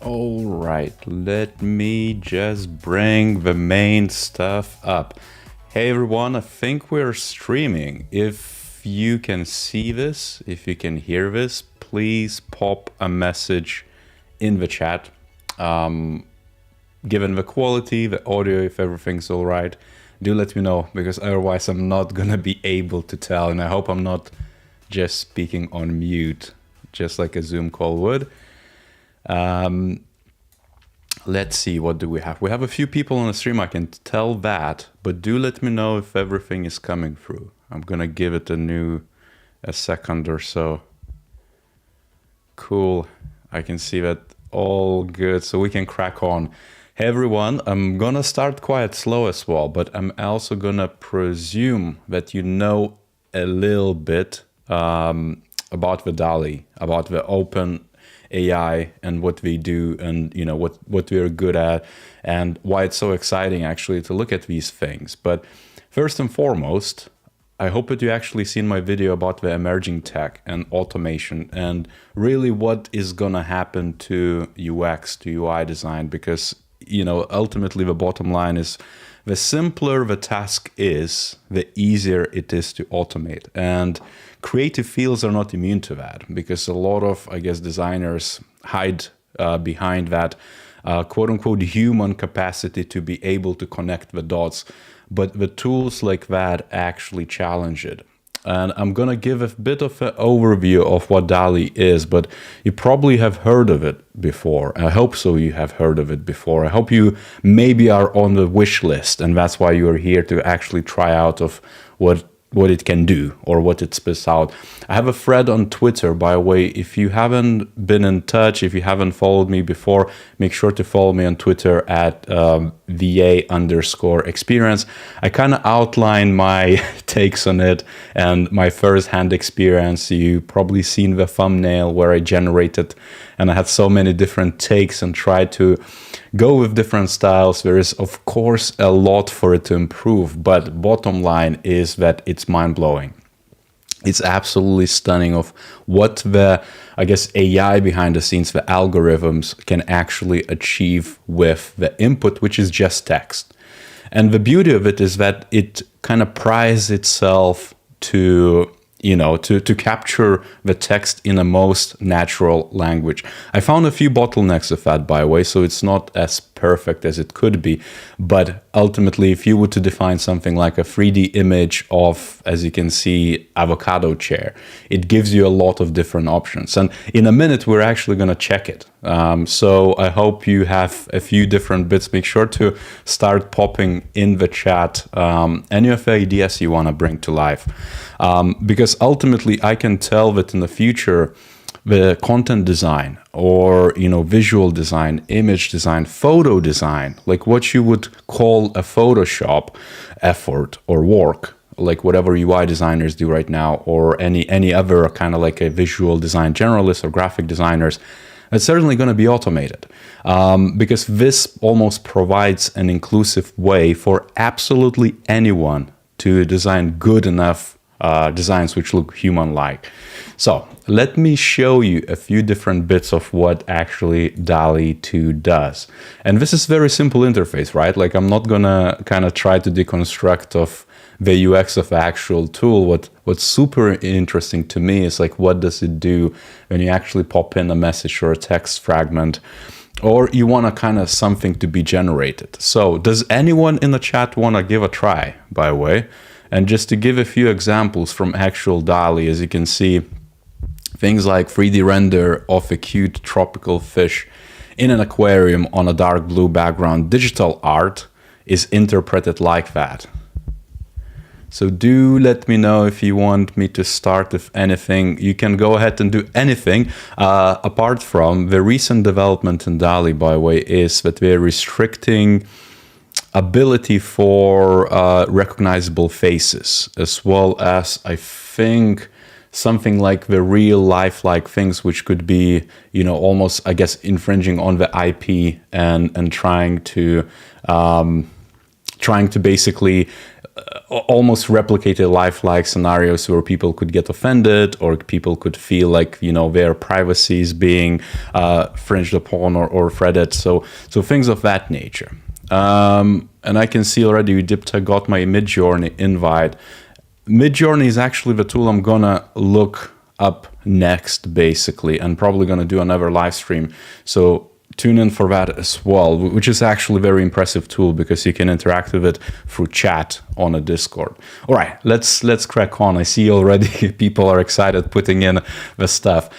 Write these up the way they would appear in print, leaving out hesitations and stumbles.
All right, let me just bring the main stuff up. Hey everyone, I think we're streaming. If you can see this, if you can hear this, please pop a message in the chat. Given the quality, the audio, if everything's all right, do let me know, because otherwise I'm not gonna be able to tell, and I hope I'm not just speaking on mute, just like a Zoom call would. Let's see, what do we have? We have a few people on the stream, I can tell that, but do let me know if everything is coming through. I'm gonna give it a second or so. Cool, I can see that all good, so we can crack on. Hey everyone, I'm gonna start quite slow as well, but I'm also gonna presume that you know a little bit about the DALL2, about the OpenAI and what we do, and you know what we're good at, and why it's so exciting actually to look at these things. But first and foremost, I hope that you actually seen my video about the emerging tech and automation and really what is gonna happen to UX, to UI design, because you know ultimately the bottom line is the simpler the task is, the easier it is to automate. And creative fields are not immune to that, because a lot of, I guess, designers hide behind that quote-unquote human capacity to be able to connect the dots. But the tools like that actually challenge it. And I'm gonna give a bit of an overview of what DALL2 is, but you probably have heard of it before. I hope so you have heard of it before. I hope you maybe are on the wish list, and that's why you're here to actually try out of what it can do or what it spits out. I have a thread on Twitter, by the way. If you haven't been in touch, if you haven't followed me before, make sure to follow me on Twitter at VA_experience. I kind of outline my takes on it and my first-hand experience. You probably seen the thumbnail where I generated, and I had so many different takes and tried to go with different styles. There is, of course, a lot for it to improve, but bottom line is that it's mind-blowing. It's absolutely stunning of what the, I guess, AI behind the scenes, the algorithms can actually achieve with the input, which is just text. And the beauty of it is that it kind of prizes itself to, you know, to capture the text in a most natural language. I found a few bottlenecks of that, by the way, so it's not as perfect as it could be. But ultimately, if you were to define something like a 3D image of, as you can see, avocado chair, it gives you a lot of different options. And in a minute, we're actually going to check it. So I hope you have a few different bits. Make sure to start popping in the chat any of the ideas you want to bring to life. Because ultimately, I can tell that in the future, the content design or, you know, visual design, image design, photo design, like what you would call a Photoshop effort or work, like whatever UI designers do right now, or any other kind of like a visual design generalist or graphic designers, it's certainly going to be automated, because this almost provides an inclusive way for absolutely anyone to design good enough designs which look human-like. So let me show you a few different bits of what actually DALL2 does. And this is very simple interface, right? Like I'm not gonna kind of try to deconstruct of the UX of the actual tool. What's super interesting to me is like, what does it do when you actually pop in a message or a text fragment, or you want a kind of something to be generated. So does anyone in the chat want to give a try, by the way? And just to give a few examples from actual DALL2, as you can see, things like 3D render of a cute tropical fish in an aquarium on a dark blue background. Digital art is interpreted like that. So do let me know if you want me to start with anything. You can go ahead and do anything. Apart from the recent development in DALL2, by the way, is that we're restricting ability for recognizable faces, as well as, I think, something like the real life-like things, which could be, you know, almost, I guess, infringing on the IP and trying to basically almost replicated lifelike scenarios where people could get offended or people could feel like, you know, their privacy is being fringed upon or threaded. So things of that nature. And I can see already Dipta got my Midjourney invite. Midjourney is actually the tool I'm gonna look up next, basically, and probably gonna do another live stream. So tune in for that as well, which is actually a very impressive tool because you can interact with it through chat on a Discord. All right, let's crack on. I see already people are excited putting in the stuff.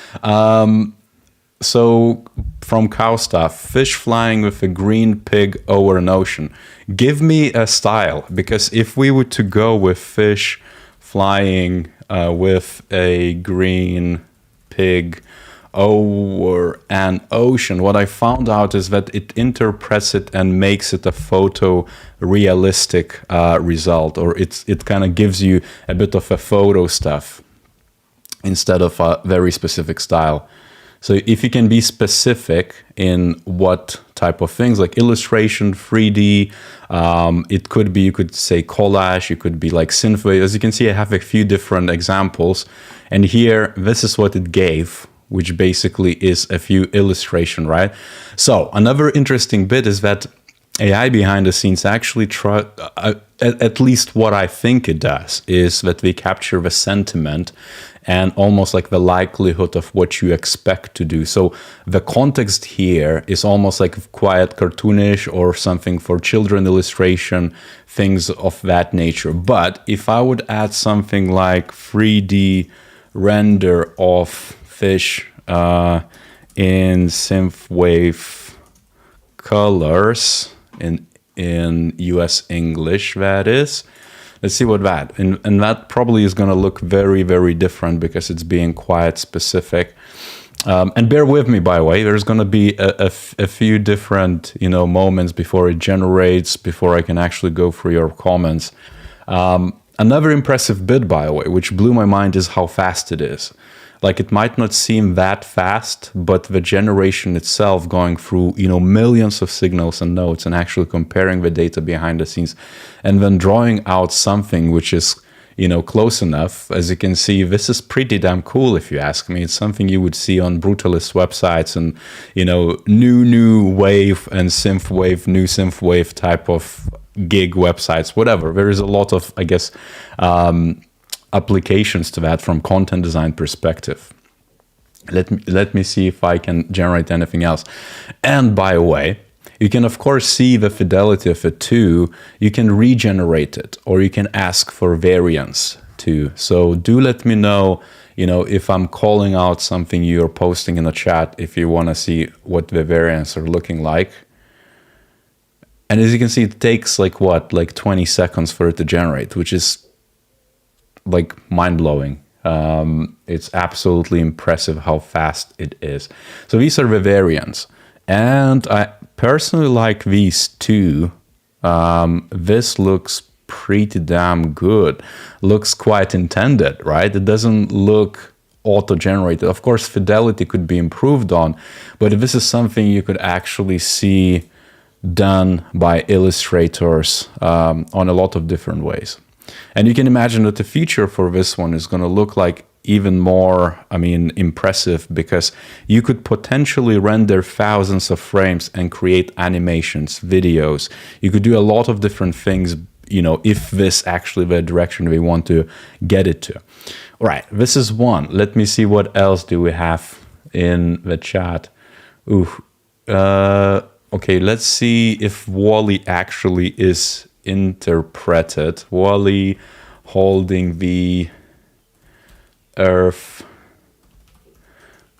So from Cow Stuff, fish flying with a green pig over an ocean. Give me a style, because if we were to go with fish flying with a green pig over an ocean, what I found out is that it interprets it and makes it a photorealistic result, or it kind of gives you a bit of a photo stuff instead of a very specific style. So if you can be specific in what type of things, like illustration, 3D, it could be, you could say collage, you could be like Synthwave. As you can see, I have a few different examples. And here, this is what it gave, which basically is a few illustration, right? So another interesting bit is that AI behind the scenes actually at least what I think it does is that they capture the sentiment and almost like the likelihood of what you expect to do. So the context here is almost like quiet cartoonish or something for children illustration, things of that nature. But if I would add something like 3D render of fish in Synthwave colors, in US English, that is. Let's see what that, and that probably is going to look very, very different because it's being quite specific. And bear with me, by the way, there's going to be a few different, you know, moments before it generates, before I can actually go through your comments. Another impressive bit, by the way, which blew my mind, is how fast it is. Like, it might not seem that fast, but the generation itself going through, you know, millions of signals and nodes and actually comparing the data behind the scenes and then drawing out something which is, you know, close enough. As you can see, this is pretty damn cool, if you ask me. It's something you would see on brutalist websites and, you know, new wave and new synthwave type of gig websites, whatever. There is a lot of, I guess, applications to that from content design perspective. Let me see if I can generate anything else. And by the way, you can of course see the fidelity of it too. You can regenerate it, or you can ask for variance too. So do let me know, you know, if I'm calling out something you're posting in the chat, if you want to see what the variants are looking like. And as you can see, it takes like 20 seconds for it to generate, which is like mind-blowing. It's absolutely impressive how fast it is. So these are the variants, and I personally like these two. This looks pretty damn good. Looks quite intended, right? It doesn't look auto-generated. Of course, fidelity could be improved on, but if this is something you could actually see done by illustrators on a lot of different ways. And you can imagine that the future for this one is going to look like even more, I mean, impressive, because you could potentially render thousands of frames and create animations, videos. You could do a lot of different things, you know, if this actually the direction we want to get it to. All right, this is one. Let me see what else do we have in the chat. Okay, let's see if Wally actually is interpreted. Wally holding the Earth,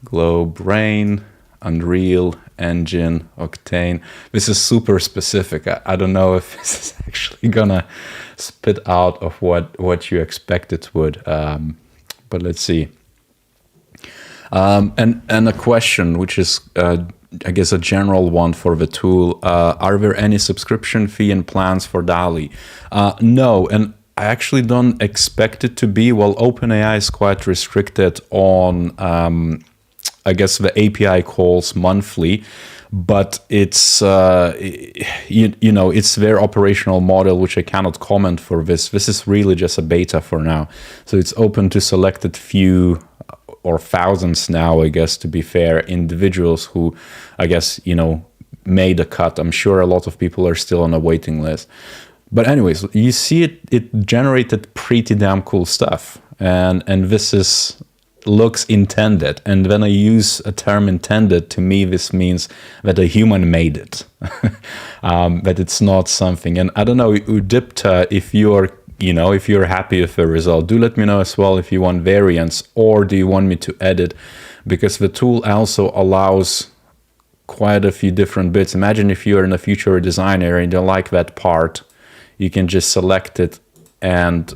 globe, rain, Unreal Engine, Octane. This is super specific. I don't know if this is actually gonna spit out of what you expect it would, but let's see. And a question, which is I guess a general one for the tool. Are there any subscription fee and plans for DALL-E? No, and I actually don't expect it to be. Well, OpenAI is quite restricted on, I guess, the API calls monthly. but it's you know, it's their operational model, which I cannot comment for this. This is really just a beta for now, so it's open to selected few or thousands now, I guess, to be fair, individuals who, I guess, you know, made a cut. I'm sure a lot of people are still on a waiting list. But anyways, you see it generated pretty damn cool stuff. And this is looks intended. And when I use a term intended, to me, this means that a human made it. That it's not something. And I don't know, Udipta, if you're, you know, if you're happy with the result, do let me know as well if you want variants, or do you want me to edit, because the tool also allows quite a few different bits. Imagine if you're in a future designer and you like that part, you can just select it and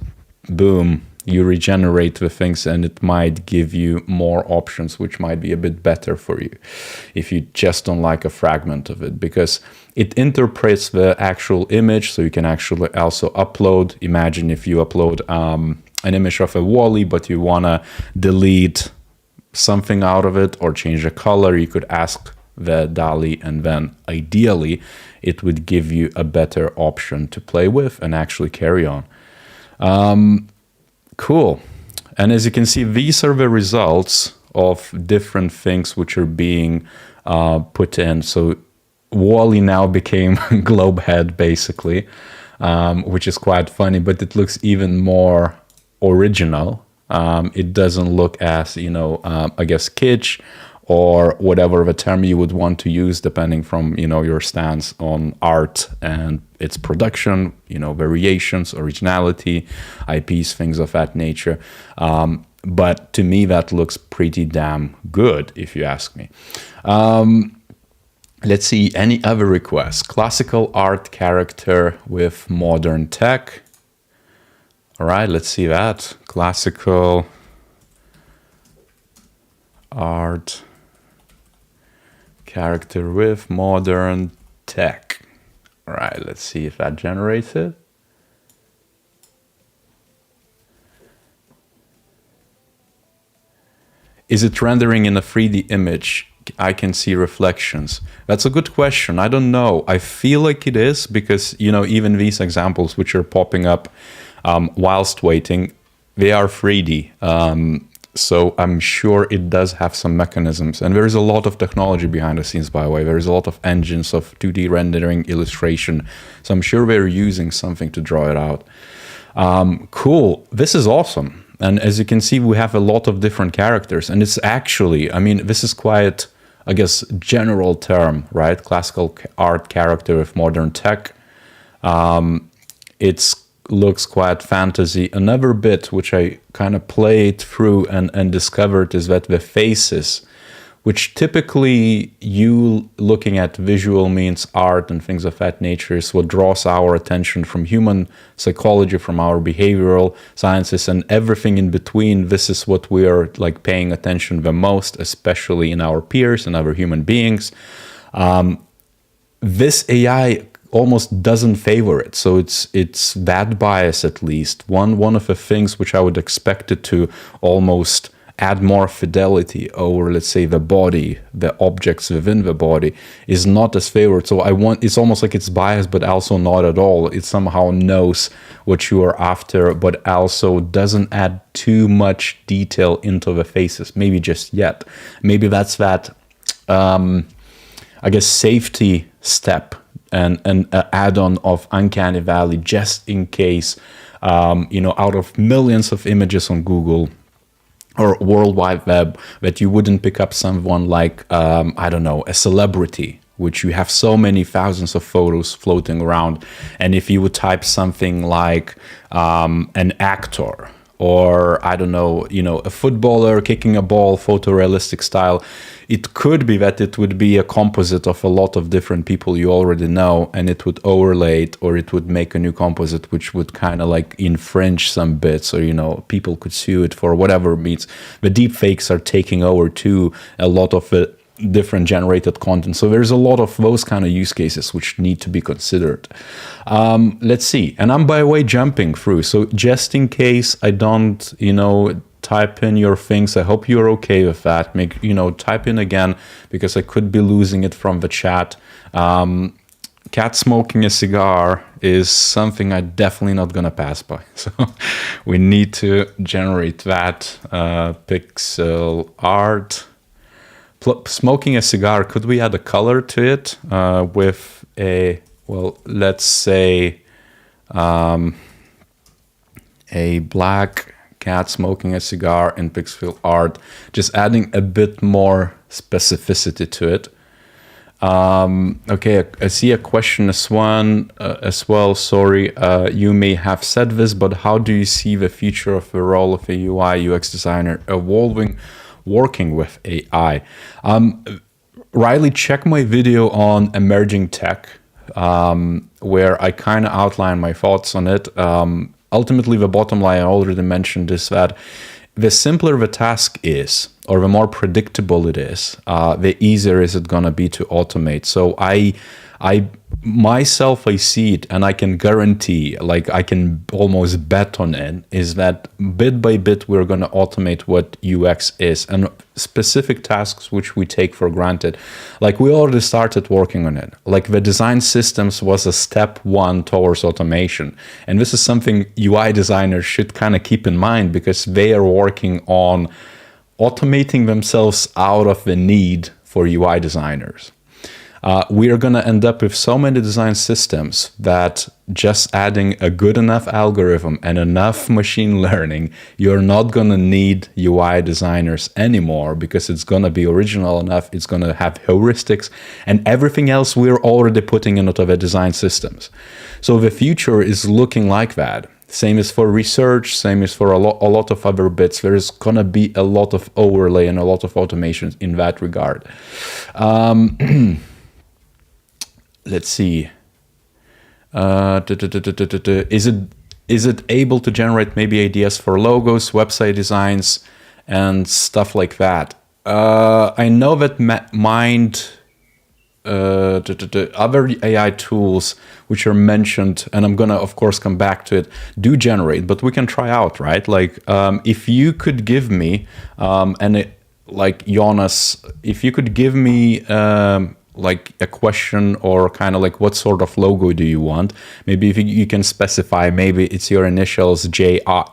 boom, you regenerate the things, and it might give you more options, which might be a bit better for you if you just don't like a fragment of it, because it interprets the actual image, so you can actually also upload. Imagine if you upload an image of a Wall-E, but you want to delete something out of it or change the color, you could ask the DALL-E, and then ideally it would give you a better option to play with and actually carry on. Cool. And as you can see, these are the results of different things which are being put in. So Wall-E now became globe head, basically, which is quite funny, but it looks even more original. It doesn't look as, you know, I guess kitsch, or whatever the term you would want to use, depending from, you know, your stance on art and its production, you know, variations, originality, IPs, things of that nature. But to me, that looks pretty damn good, if you ask me. Let's see, any other requests? Classical art character with modern tech. All right, let's see that. Classical art character with modern tech. All right, let's see if that generates it. Is it rendering in a 3D image? I can see reflections. That's a good question. I don't know. I feel like it is, because, you know, even these examples which are popping up whilst waiting, they are 3D. So I'm sure it does have some mechanisms. And there is a lot of technology behind the scenes, by the way. There is a lot of engines of 2D rendering, illustration. So I'm sure they're using something to draw it out. Cool. This is awesome. And as you can see, we have a lot of different characters. And it's actually, I mean, this is quite, I guess, general term, right? Classical art character with modern tech. It's looks quite fantasy. Another bit which I kind of played through and discovered is that the faces, which typically you looking at visual means art and things of that nature, is what draws our attention from human psychology, from our behavioral sciences and everything in between. This is what we are like paying attention the most, especially in our peers and other human beings. This AI almost doesn't favor it, so it's that bias, at least. One of the things which I would expect it to almost add more fidelity over, let's say, the body, the objects within the body, is not as favored. So it's almost like it's biased, but also not at all. It somehow knows what you are after, but also doesn't add too much detail into the faces, maybe just yet. Maybe that's that, I guess, safety step and an add-on of Uncanny Valley, just in case, you know, out of millions of images on Google or World Wide Web, that you wouldn't pick up someone like, I don't know, a celebrity, which you have so many thousands of photos floating around. And if you would type something like an actor, or I don't know, you know, a footballer kicking a ball, photorealistic style, it could be that it would be a composite of a lot of different people you already know, and it would overlay it, or it would make a new composite which would kind of like infringe some bits, or, you know, people could sue it for whatever it means. The deep fakes are taking over too a lot of the different generated content. So there's a lot of those kind of use cases which need to be considered. Let's see. And I'm, by the way, jumping through. So just in case I don't, you know, type in your things. I hope you're okay with that. Type in again, because I could be losing it from the chat. Cat smoking a cigar is something I'm definitely not gonna pass by. So we need to generate that pixel art. Smoking a cigar, could we add a color to it with a, well, let's say a black cat smoking a cigar in pixel art, just adding a bit more specificity to it. Okay, I see a question as well. Sorry, you may have said this, but how do you see the future of the role of a UI UX designer evolving, working with AI? Riley, check my video on emerging tech, where I kind of outline my thoughts on it. Ultimately, the bottom line I already mentioned is that the simpler the task is, or the more predictable it is, the easier is it going to be to automate. So I myself, I see it, and I can guarantee, like I can almost bet on it, is that bit by bit we're going to automate what UX is, and specific tasks which we take for granted. Like we already started working on it. Like the design systems was a step one towards automation. And this is something UI designers should kind of keep in mind, because they are working on automating themselves out of the need for UI designers. We are going to end up with so many design systems that just adding a good enough algorithm and enough machine learning, you're not going to need UI designers anymore, because it's going to be original enough, it's going to have heuristics and everything else we're already putting into the design systems. So the future is looking like that. Same is for research, same is for a lot of other bits. There's going to be a lot of overlay and a lot of automation in that regard. Let's see. Is it able to generate maybe ideas for logos, website designs, and stuff like that? I know that other AI tools which are mentioned, and I'm gonna of course come back to it, do generate, but we can try out, right? Like if you could give me like Jonas, if you could give me like a question, or kind of like what sort of logo do you want? Maybe if you can specify, maybe it's your initials JA,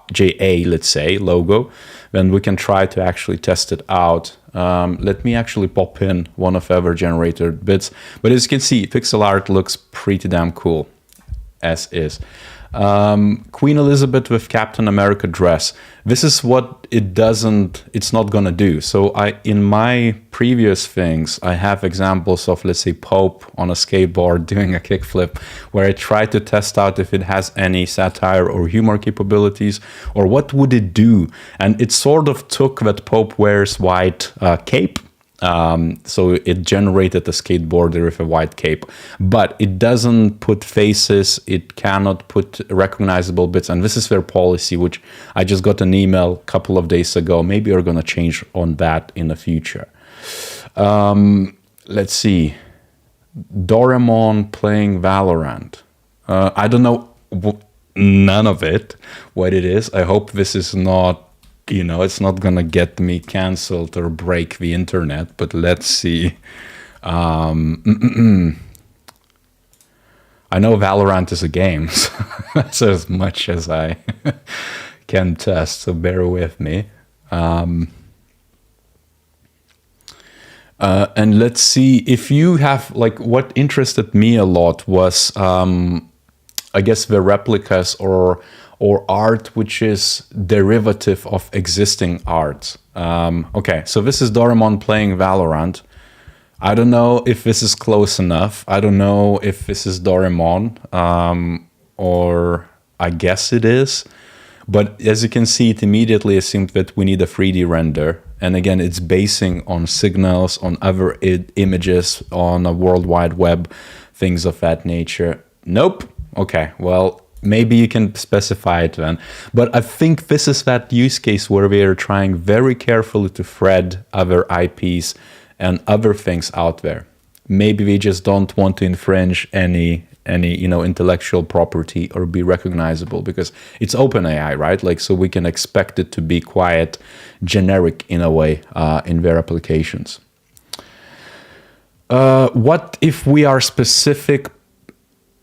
let's say, logo, then we can try to actually test it out. Let me actually pop in one of our generated bits. But as you can see, pixel art looks pretty damn cool, as is. Queen Elizabeth with Captain America dress. This is what it's not gonna do. So in my previous things, I have examples of, let's say, Pope on a skateboard doing a kickflip, where I try to test out if it has any satire or humor capabilities, or what would it do. And it sort of took that Pope wears white cape. So it generated a skateboarder with a white cape, but it doesn't put faces, it cannot put recognizable bits, and this is their policy, which I just got an email a couple of days ago. Maybe we're gonna change on that in the future. Let's see. Doremon playing Valorant. I don't know none of it, what it is. I hope this is not, it's not gonna get me canceled or break the internet, but let's see. I know Valorant is a game, so that's as much as I can test, so bear with me. And let's see if you have, like, what interested me a lot was, I guess, the replicas or art which is derivative of existing art. Okay, so this is Doremon playing Valorant. I don't know if this is close enough. I don't know if this is Doremon, or I guess it is. But as you can see, it immediately assumed that we need a 3D render. And again, it's basing on signals, on other images, on a World Wide Web, things of that nature. Nope. Okay, well, maybe you can specify it then. But I think this is that use case where we are trying very carefully to thread other IPs and other things out there. Maybe we just don't want to infringe any any, you know, intellectual property or be recognizable, because it's OpenAI, right? Like, so we can expect it to be quite generic in a way in their applications. What if we are specific,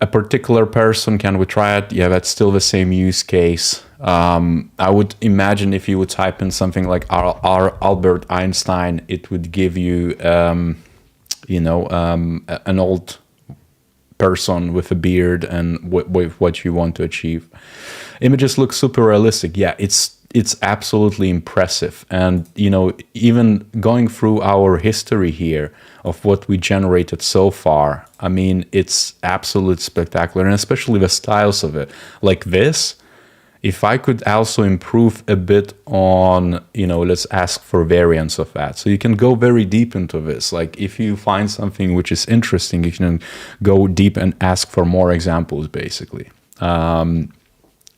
a particular person, can we try it? Yeah, that's still the same use case. I would imagine if you would type in something like Albert Einstein, it would give you, you know, an old person with a beard and with what you want to achieve. Images look super realistic. Yeah, it's absolutely impressive. And, you know, even going through our history here of what we generated so far, I mean, it's absolutely spectacular, and especially the styles of it. Like this, if I could also improve a bit on, you know, let's ask for variants of that. So you can go very deep into this. Like if you find something which is interesting, you can go deep and ask for more examples, basically.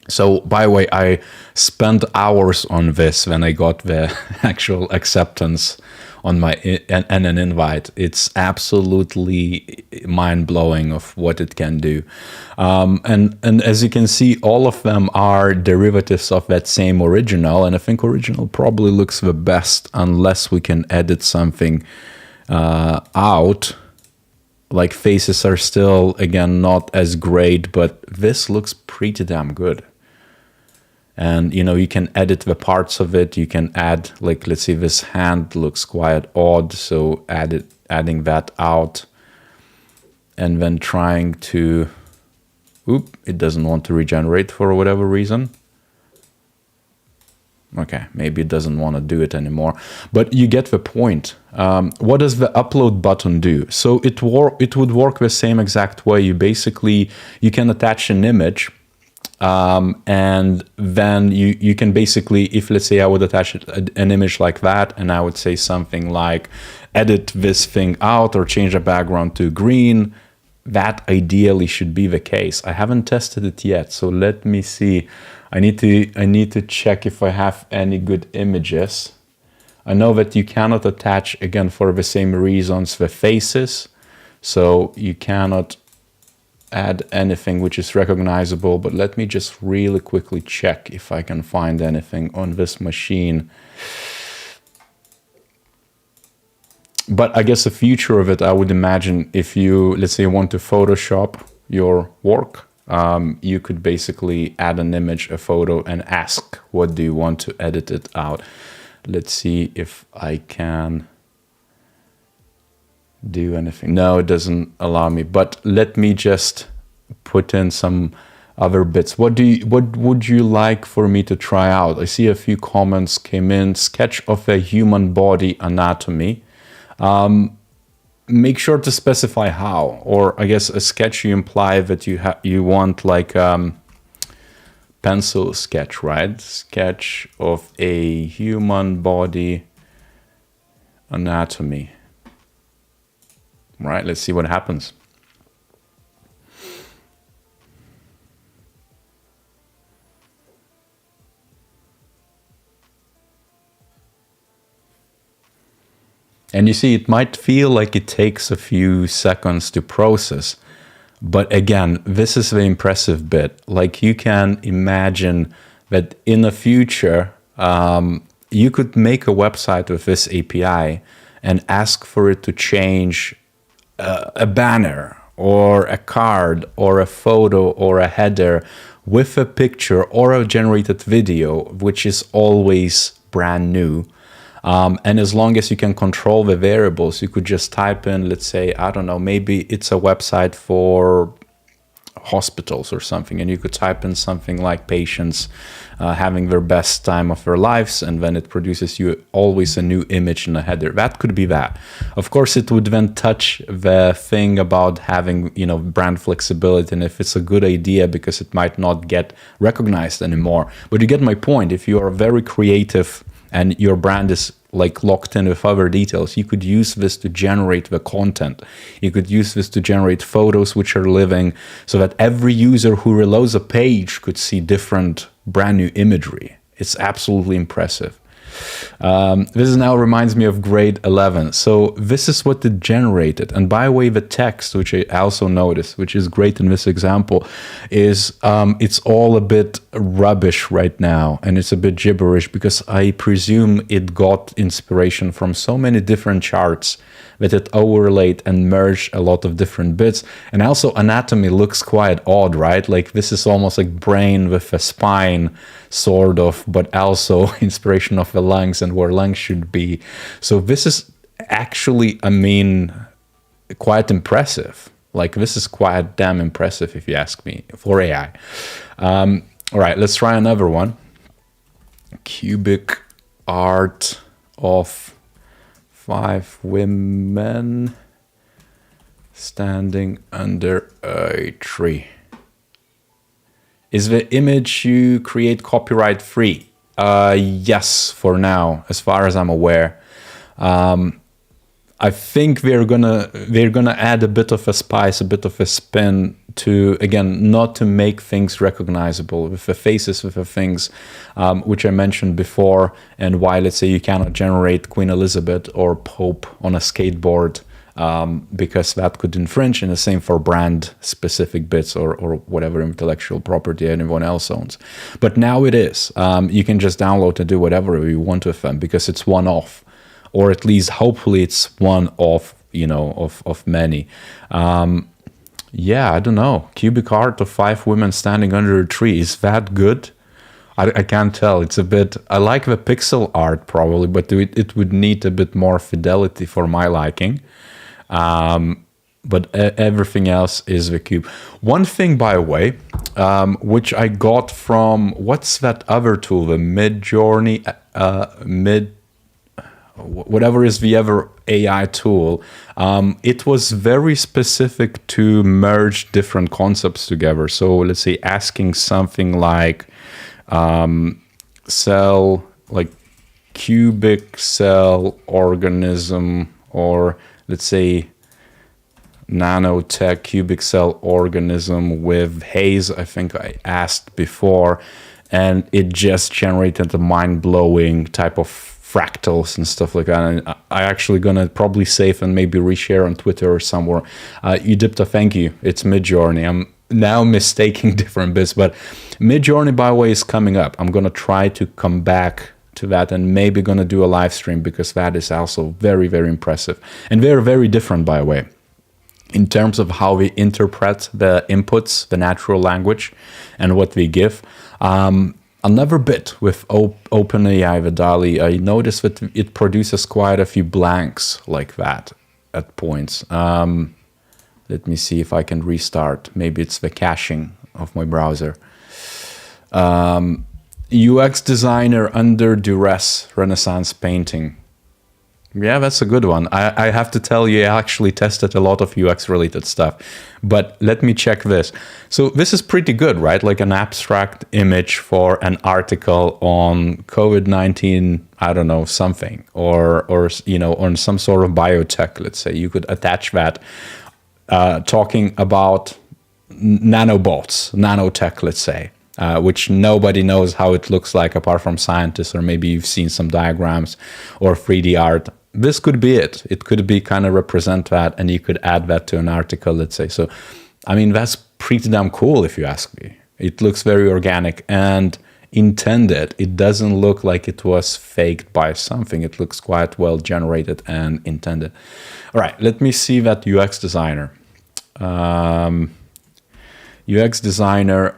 So, by the way, I spent hours on this when I got the actual acceptance on my and an invite. It's absolutely mind-blowing of what it can do. And as you can see, all of them are derivatives of that same original. And I think original probably looks the best unless we can edit something out. Like faces are still, again, not as great, but this looks pretty damn good. And, you know, you can edit the parts of it. You can add, like, let's see, this hand looks quite odd. So adding that out and then trying to, it doesn't want to regenerate for whatever reason. Okay, maybe it doesn't want to do it anymore. But you get the point. What does the upload button do? So it would work the same exact way. You can attach an image. And then you can basically, if let's say I would attach an image like that, and I would say something like edit this thing out or change the background to green, that ideally should be the case. I haven't tested it yet, so let me see. I need to check if I have any good images. I know that you cannot attach, again, for the same reasons, the faces, so you cannot add anything which is recognizable, but let me just really quickly check if I can find anything on this machine. But I guess the future of it, I would imagine, if you, let's say, want to Photoshop your work, you could basically add an image, a photo, and ask, what do you want to edit it out? Let's see if I can do anything. No, it doesn't allow me, but let me just put in some other bits. What would you like for me to try out? I see a few comments came in. Sketch of a human body anatomy. Make sure to specify how, or I guess a sketch, you imply that you want like pencil sketch, right? Sketch of a human body anatomy. Right, let's see what happens. And you see, it might feel like it takes a few seconds to process. But again, this is the impressive bit. Like, you can imagine that in the future, you could make a website with this API and ask for it to change a banner or a card or a photo or a header with a picture or a generated video, which is always brand new. And as long as you can control the variables, you could just type in, let's say, I don't know, maybe it's a website for hospitals or something, and you could type in something like patients having their best time of their lives, and then it produces you always a new image in a header. That could be that. Of course, it would then touch the thing about having, you know, brand flexibility, and if it's a good idea, because it might not get recognized anymore. But you get my point. If you are very creative and your brand is like locked in with other details, you could use this to generate the content. You could use this to generate photos which are living, so that every user who reloads a page could see different brand new imagery. It's absolutely impressive. This now reminds me of grade 11. So this is what it generated. And by the way, the text, which I also noticed, which is great in this example, is it's all a bit rubbish right now. And it's a bit gibberish because I presume it got inspiration from so many different charts that it overlaid and merged a lot of different bits. And also anatomy looks quite odd, right? Like this is almost like brain with a spine, sort of, but also inspiration of the lungs and where lungs should be. So this is actually, I mean, quite impressive. Like this is quite damn impressive if you ask me, for AI. All right, let's try another one. Cubic art of 5 women standing under a tree. Is the image you create copyright free? Yes, for now, as far as I'm aware. I think they're gonna add a bit of a spice, a bit of a spin to, again, not to make things recognizable with the faces, with the things which I mentioned before, and why, let's say, you cannot generate Queen Elizabeth or Pope on a skateboard because that could infringe, and the same for brand specific bits or whatever intellectual property anyone else owns. But now it is. You can just download and do whatever you want with them because it's one-off. Or at least, hopefully, it's one of, you know, of many. Yeah, I don't know. Cubic art of 5 women standing under a tree. Is that good? I can't tell. It's a bit... I like the pixel art, probably, but it would need a bit more fidelity for my liking. But everything else is the cube. One thing, by the way, which I got from... What's that other tool? The Midjourney... whatever is the other AI tool, it was very specific to merge different concepts together. So let's say asking something like cell, like cubic cell organism, or let's say nanotech cubic cell organism with haze, I think I asked before, and it just generated a mind-blowing type of fractals and stuff like that. And I actually gonna probably save and maybe reshare on Twitter or somewhere. Udipta, thank you. It's Midjourney. I'm now mistaking different bits, but Midjourney, by the way, is coming up. I'm gonna try to come back to that and maybe gonna do a live stream because that is also very, very impressive. And they're very different, by the way, in terms of how we interpret the inputs, the natural language, and what we give. Another bit with OpenAI, the DALL2, I noticed that it produces quite a few blanks like that at points. Let me see if I can restart. Maybe it's the caching of my browser. UX designer under duress, Renaissance painting. Yeah, that's a good one. I have to tell you, I actually tested a lot of UX related stuff, but let me check this. So this is pretty good, right? Like an abstract image for an article on COVID-19, I don't know, something, or you know, on some sort of biotech, let's say. You could attach that talking about nanobots, nanotech, let's say. Which nobody knows how it looks like apart from scientists, or maybe you've seen some diagrams or 3D art. This could be it. It could be kind of represent that, and you could add that to an article, let's say. So, I mean, that's pretty damn cool if you ask me. It looks very organic and intended. It doesn't look like it was faked by something. It looks quite well generated and intended. All right, let me see that UX designer. UX designer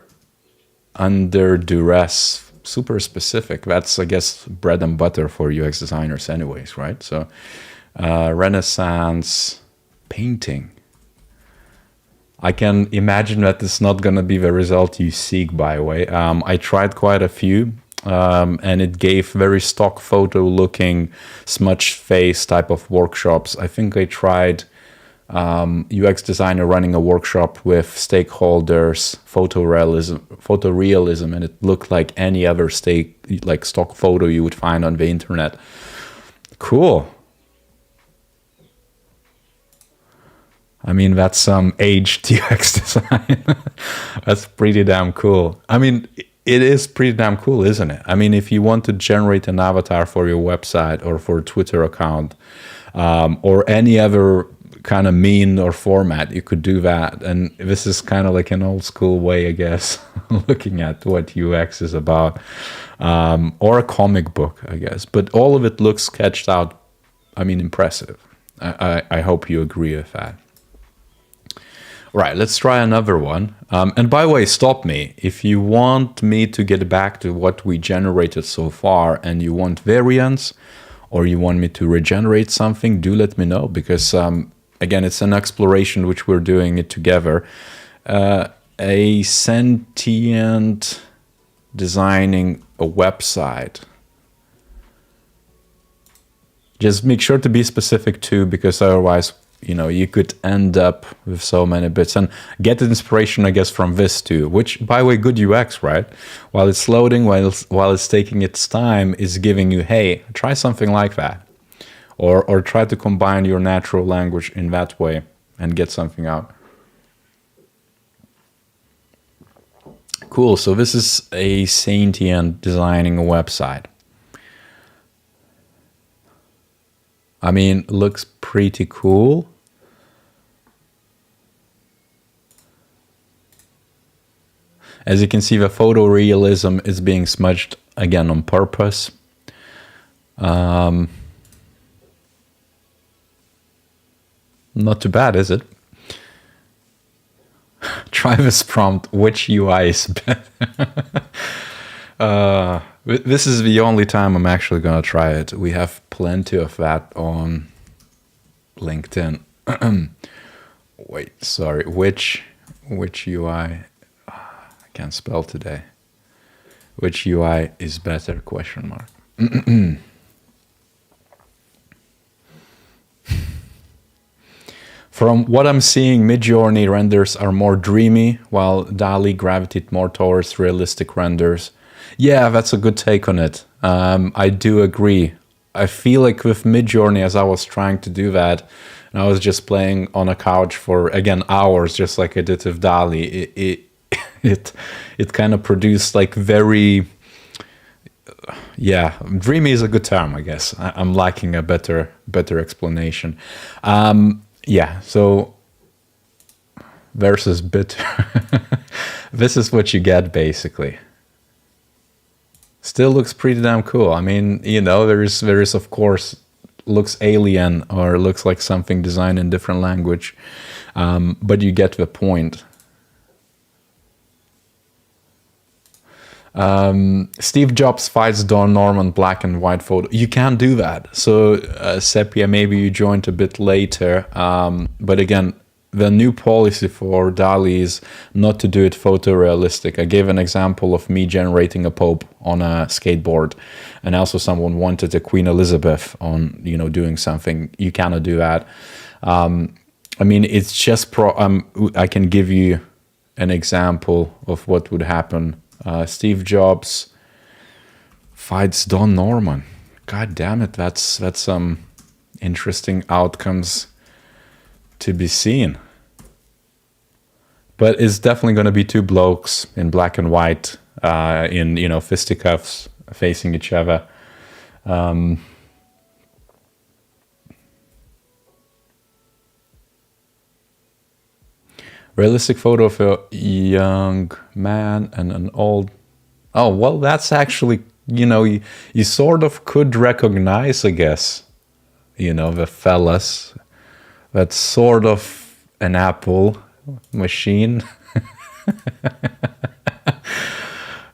under duress, super specific. That's, I guess, bread and butter for UX designers anyways, right? So Renaissance painting. I can imagine that it's not going to be the result you seek, by the way. I tried quite a few, and it gave very stock photo looking smudged face type of workshops. I think I tried UX designer running a workshop with stakeholders, photorealism, and it looked like any other stock photo you would find on the internet. Cool. I mean, that's some aged UX design. That's pretty damn cool. I mean, it is pretty damn cool, isn't it? I mean, if you want to generate an avatar for your website or for a Twitter account, or any other kind of meme or format, you could do that. And this is kind of like an old school way, I guess, looking at what UX is about, or a comic book, I guess. But all of it looks sketched out. I mean, impressive. I hope you agree with that. Right, let's try another one. And by the way, stop me. If you want me to get back to what we generated so far and you want variants or you want me to regenerate something, do let me know, because again, it's an exploration which we're doing it together. A sentient designing a website. Just make sure to be specific too, because otherwise, you know, you could end up with so many bits. And get inspiration, I guess, from this too, which, by the way, good UX, right? While it's loading, while it's taking its time, is giving you, hey, try something like that. Or try to combine your natural language in that way and get something out. Cool, so this is a sentient designing a website. I mean, looks pretty cool. As you can see, the photorealism is being smudged again on purpose. Not too bad, is it? Try this prompt, which UI is better? This is the only time I'm actually going to try it. We have plenty of that on LinkedIn. Wait, sorry. Which UI? I can't spell today. Which UI is better? Question mark. From what I'm seeing, Midjourney renders are more dreamy, while DALLE gravitated more towards realistic renders. Yeah, that's a good take on it. I do agree. I feel like with Midjourney, as I was trying to do that, and I was just playing on a couch for, again, hours, just like I did with DALLE, it kind of produced like very, yeah, dreamy is a good term, I guess. I'm lacking a better explanation. Yeah, so versus bitter. This is what you get, basically. Still looks pretty damn cool. I mean, you know, there is of course, looks alien or looks like something designed in different language, but you get the point. Steve Jobs fights Doremon black and white photo. You can't do that. So Sepia, maybe you joined a bit later, but again, the new policy for DALLE is not to do it photorealistic. I gave an example of me generating a pope on a skateboard, and also someone wanted a Queen Elizabeth on, you know, doing something. You cannot do that. I mean, it's just I can give you an example of what would happen. Steve Jobs fights Don Norman. God damn it, that's some interesting outcomes to be seen. But it's definitely going to be two blokes in black and white, in, you know, fisticuffs facing each other. Realistic photo of a young man and an old... Oh, well, that's actually, you know, you sort of could recognize, I guess, you know, the fellas. That's sort of an Apple machine.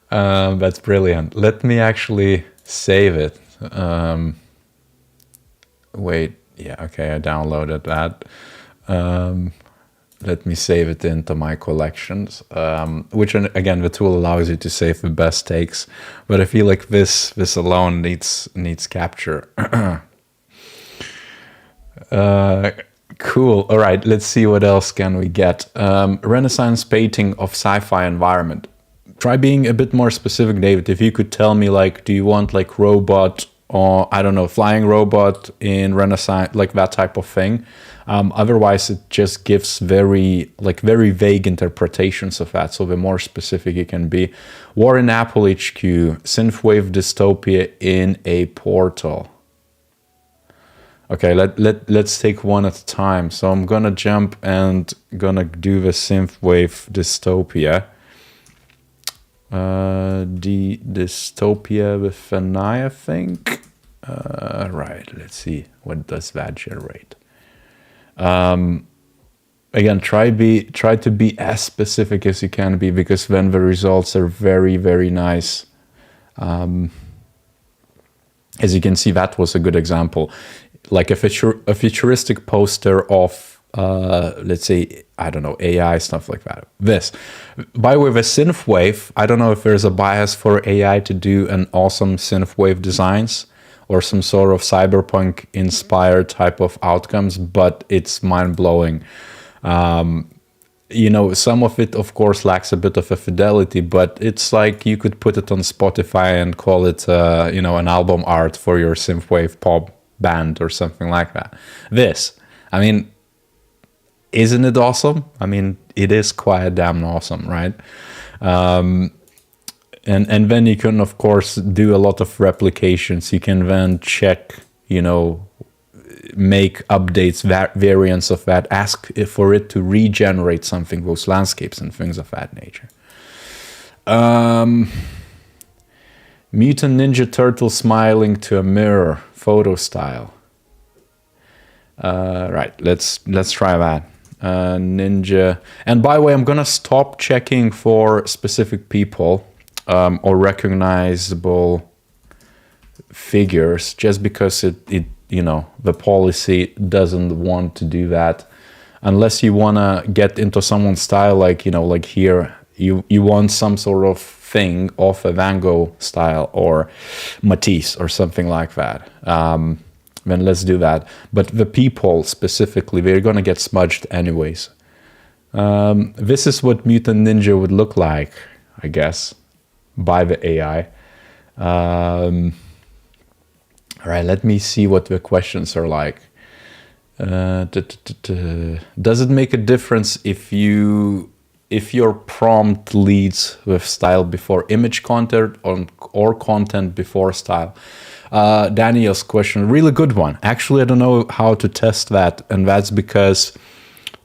That's brilliant. Let me actually save it. Wait, yeah, okay, I downloaded that. Let me save it into my collections, which again, the tool allows you to save the best takes, but I feel like this alone needs capture. Cool. All right, let's see what else can we get. Renaissance painting of sci-fi environment. Try being a bit more specific, David. If you could tell me, like, do you want like robot or I don't know, flying robot in Renaissance, like that type of thing. Otherwise, it just gives very vague interpretations of that. So the more specific it can be. War in Apple HQ, Synthwave dystopia in a portal. Okay, let's take one at a time. So I'm gonna jump and gonna do the Synthwave dystopia. The dystopia with an eye, I think. Right, let's see, what does that generate? Again, try to be as specific as you can be, because then the results are very, very nice. As you can see, that was a good example. Like a futuristic poster of, let's say, I don't know, AI, stuff like that. This. By the way, the Synthwave, I don't know if there's a bias for AI to do an awesome Synthwave designs or some sort of Cyberpunk inspired type of outcomes, but it's mind-blowing. You know, some of it, of course, lacks a bit of a fidelity, but it's like you could put it on Spotify and call it, you know, an album art for your Synthwave pop band or something like that. This, I mean, isn't it awesome? I mean, it is quite damn awesome, right? And then you can, of course, do a lot of replications. You can then check, you know, make updates, variants of that, ask for it to regenerate something, those landscapes and things of that nature. Mutant Ninja Turtle smiling to a mirror, photo style. Right, let's try that. Ninja. And by the way, I'm gonna stop checking for specific people or recognizable figures, just because it you know, the policy doesn't want to do that, unless you wanna get into someone's style, like, you know, like here you want some sort of thing of a Van Gogh style or Matisse or something like that. Then let's do that. But the people specifically, they're gonna get smudged anyways. This is what Mutant Ninja would look like, I guess, by the AI. All right, let me see what the questions are like. Does it make a difference if your prompt leads with style before image content or content before style? Daniel's question, really good one. Actually, I don't know how to test that, and that's because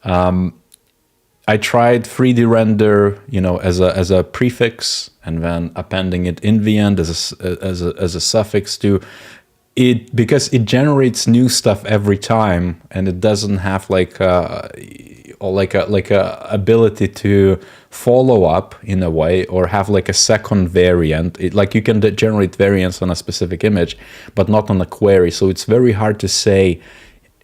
I tried 3D render, you know, as a prefix, and then appending it in the end as a suffix to it, because it generates new stuff every time, and it doesn't have like a ability to follow up in a way, or have like a second variant. Like you can generate variants on a specific image, but not on a query. So it's very hard to say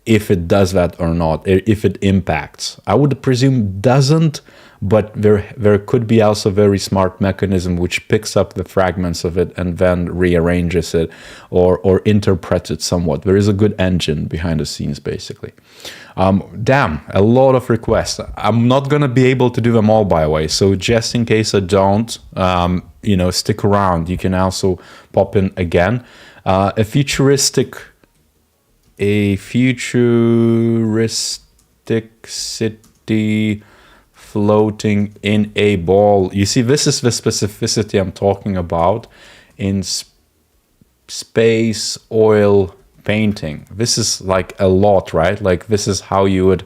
if it does that or not, if it impacts. I would presume doesn't, but there could be also a very smart mechanism which picks up the fragments of it and then rearranges it or interprets it somewhat. There is a good engine behind the scenes, basically. Damn, a lot of requests. I'm not going to be able to do them all, by the way. So just in case I don't, you know, stick around. You can also pop in again. A futuristic city floating in a ball. You see, this is the specificity I'm talking about in space oil painting. This is like a lot, right? Like this is how you would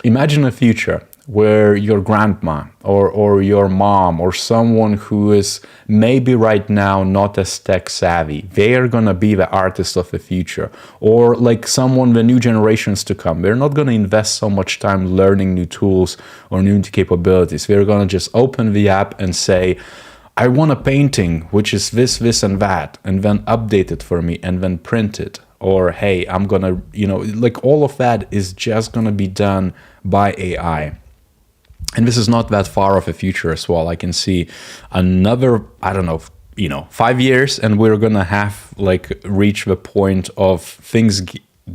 imagine a future where your grandma or your mom or someone who is maybe right now not as tech savvy, they are gonna be the artist of the future. Or like someone, the new generations to come, they're not gonna invest so much time learning new tools or new capabilities. They're gonna just open the app and say, I want a painting which is this and that, and then update it for me and then print it. Or hey, I'm gonna, you know, like all of that is just gonna be done by AI. And this is not that far of a future as well. I can see another, I don't know, you know, 5 years, and we're gonna have like reach the point of things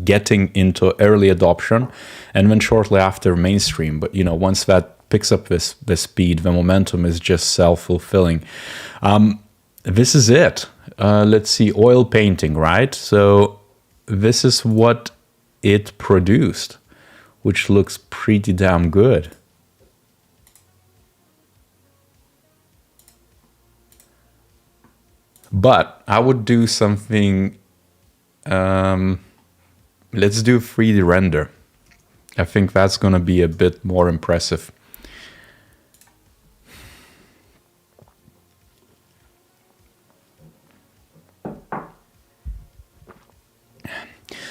getting into early adoption, and then shortly after mainstream. But you know, once that picks up the speed, the momentum is just self-fulfilling. This is it. let's see, oil painting, right? So this is what it produced, which looks pretty damn good. But I would do something, let's do 3D render. I think that's going to be a bit more impressive.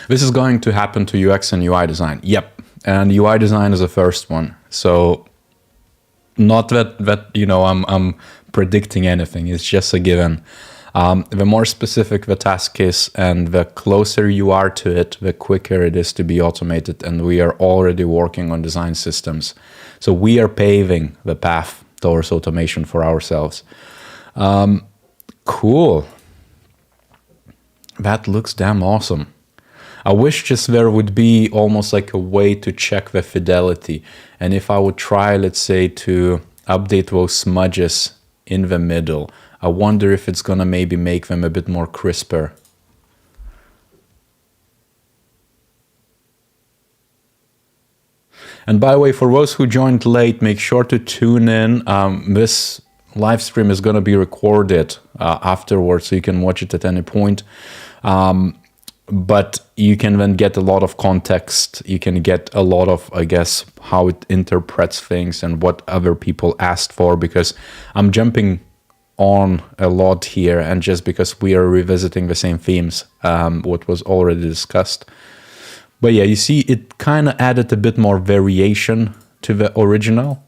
This is going to happen to UX and UI design. Yep. And UI design is the first one. So not that you know, I'm predicting anything. It's just a given. The more specific the task is and the closer you are to it, the quicker it is to be automated. And we are already working on design systems. So we are paving the path towards automation for ourselves. Cool. That looks damn awesome. I wish just there would be almost like a way to check the fidelity. And if I would try, let's say, to update those smudges in the middle, I wonder if it's gonna maybe make them a bit more crisper. And by the way, for those who joined late, make sure to tune in. This live stream is gonna be recorded afterwards, so you can watch it at any point. But you can then get a lot of context. You can get a lot of, I guess, how it interprets things and what other people asked for, because I'm jumping on a lot here, and just because we are revisiting the same themes, what was already discussed. But yeah, you see, it kind of added a bit more variation to the original,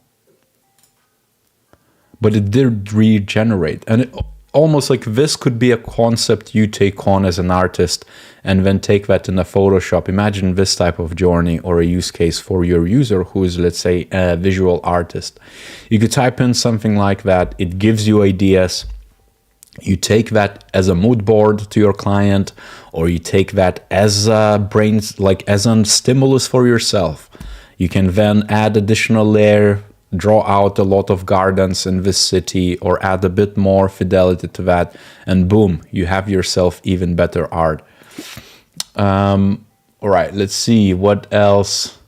but it did regenerate. And it, almost like this could be a concept you take on as an artist and then take that in a Photoshop. Imagine this type of journey or a use case for your user who is, let's say, a visual artist. You could type in something like that. It gives you ideas. You take that as a mood board to your client, or you take that as a as a stimulus for yourself. You can then add additional layer, draw out a lot of gardens in this city, or add a bit more fidelity to that, and boom, you have yourself even better art. All right, let's see what else.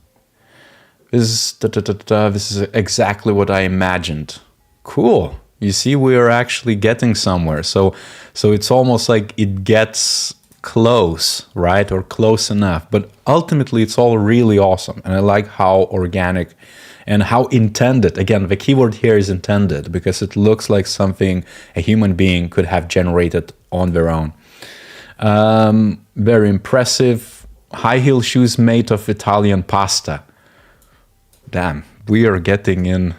This is exactly what I imagined. Cool. You see, we are actually getting somewhere. So it's almost like it gets close, right? Or close enough. But ultimately, it's all really awesome. And I like how organic and how intended. Again, the keyword here is intended, because it looks like something a human being could have generated on their own. Very impressive. High heel shoes made of Italian pasta. Damn, we are getting in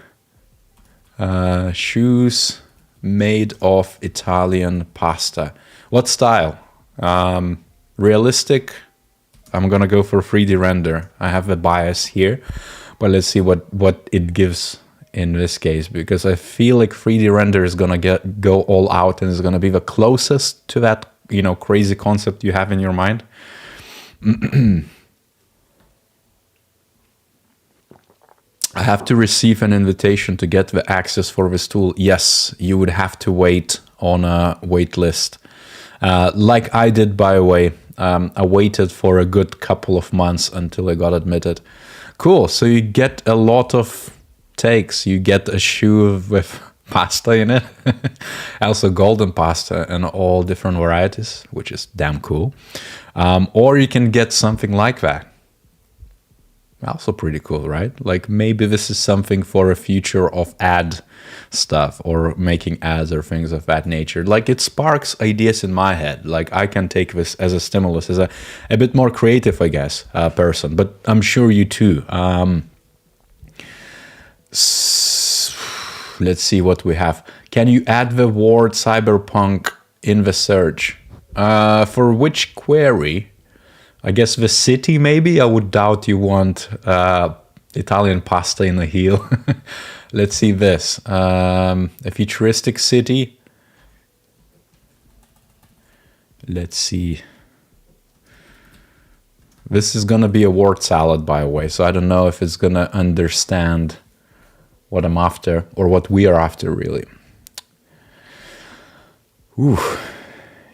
shoes made of Italian pasta. What style? Realistic. I'm gonna go for 3D render. I have a bias here, but let's see what it gives in this case, because I feel like 3D render is gonna go all out and is gonna be the closest to that, you know, crazy concept you have in your mind. I have to receive an invitation to get the access for this tool. Yes, you would have to wait on a wait list. Like I did, by the way. I waited for a good couple of months until I got admitted. Cool, so you get a lot of takes. You get a shoe with pasta in it. Also golden pasta and all different varieties, which is damn cool. Or you can get something like that. Also pretty cool, right? Like maybe this is something for a future of ad stuff or making ads or things of that nature. Like it sparks ideas in my head. Like I can take this as a stimulus, as a bit more creative, I guess, person. But I'm sure you too. Let's see what we have. Can you add the word Cyberpunk in the search? For which query? I guess the city, maybe? I would doubt you want Italian pasta in a heel. Let's see this. A futuristic city. Let's see. This is going to be a word salad, by the way, so I don't know if it's going to understand what I'm after, or what we are after, really. Ooh.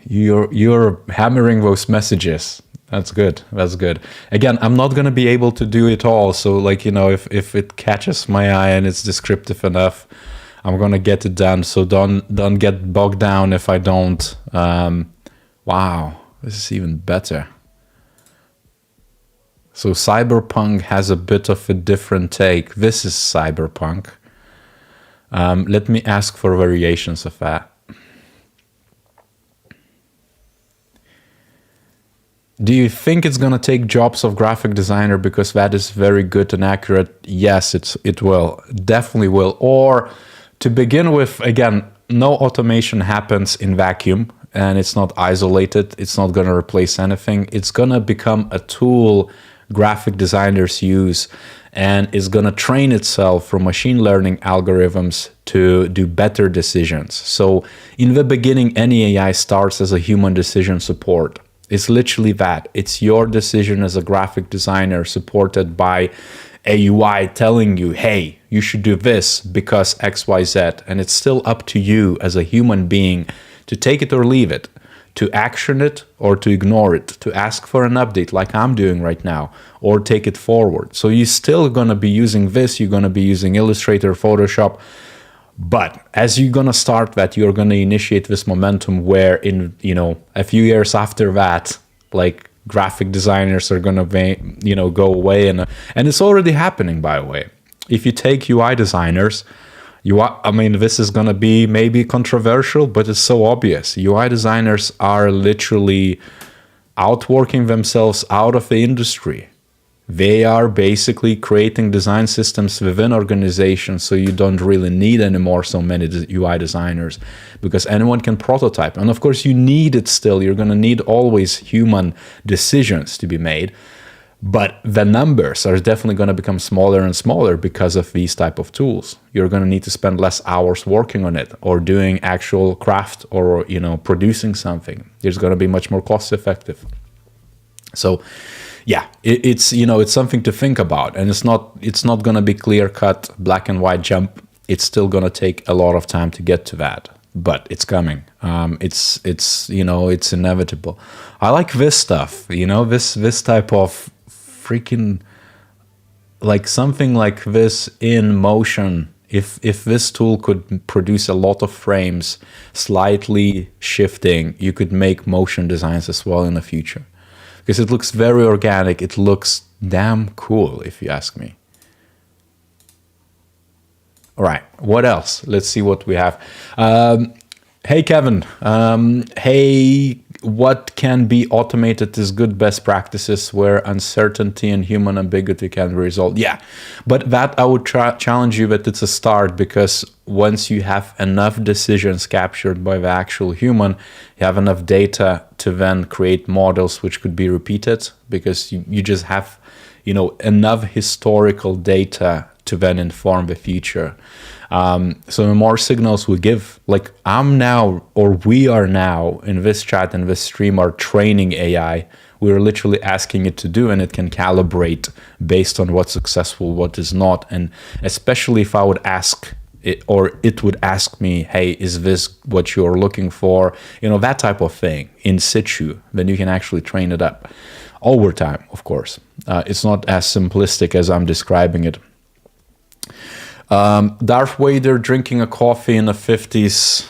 You're hammering those messages. That's good. That's good. Again, I'm not gonna be able to do it all. So like, you know, if it catches my eye and it's descriptive enough, I'm gonna get it done. So don't get bogged down if I don't. Wow, this is even better. So Cyberpunk has a bit of a different take. This is Cyberpunk. Let me ask for variations of that. Do you think it's going to take jobs of graphic designer because that is very good and accurate? Yes, it will. Definitely will. Or to begin with, again, no automation happens in vacuum and it's not isolated. It's not going to replace anything. It's going to become a tool graphic designers use and is going to train itself from machine learning algorithms to do better decisions. So in the beginning, any AI starts as a human decision support. It's literally that. It's your decision as a graphic designer supported by a UI telling you, hey, you should do this because XYZ. And it's still up to you as a human being to take it or leave it, to action it or to ignore it, to ask for an update like I'm doing right now, or take it forward. So you're still going to be using this. You're going to be using Illustrator, Photoshop. But as you're going to start that, you're going to initiate this momentum where in, you know, a few years after that, like graphic designers are going to, you know, go away. And it's already happening, by the way. If you take UI designers, I mean, this is going to be maybe controversial, but it's so obvious. UI designers are literally outworking themselves out of the industry. They are basically creating design systems within organizations, so you don't really need anymore so many UI designers because anyone can prototype. And of course, you need it still. You're going to need always human decisions to be made. But the numbers are definitely going to become smaller and smaller because of these type of tools. You're going to need to spend less hours working on it or doing actual craft or, you know, producing something. It's going to be much more cost effective. So yeah, it's, you know, it's something to think about, and it's not going to be clear cut, black and white jump. It's still going to take a lot of time to get to that, but it's coming. It's you know, it's inevitable. I like this stuff, you know, this type of freaking, like something like this in motion. If this tool could produce a lot of frames slightly shifting, you could make motion designs as well in the future. Because it looks very organic. It looks damn cool, if you ask me. All right, what else? Let's see what we have. Hey, Kevin. Hey, what can be automated is good best practices where uncertainty and human ambiguity can be resolved. Yeah, but that I would challenge you that it's a start, because once you have enough decisions captured by the actual human, you have enough data to then create models which could be repeated, because you just have, you know, enough historical data to then inform the future. So the more signals we give, like I'm now, or we are now in this chat and this stream are training AI. We're literally asking it to do, and it can calibrate based on what's successful, what is not. And especially if I would ask it, or it would ask me, hey, is this what you're looking for? You know, that type of thing in situ, then you can actually train it up over time, of course. It's not as simplistic as I'm describing it. Darth Vader drinking a coffee in a 50s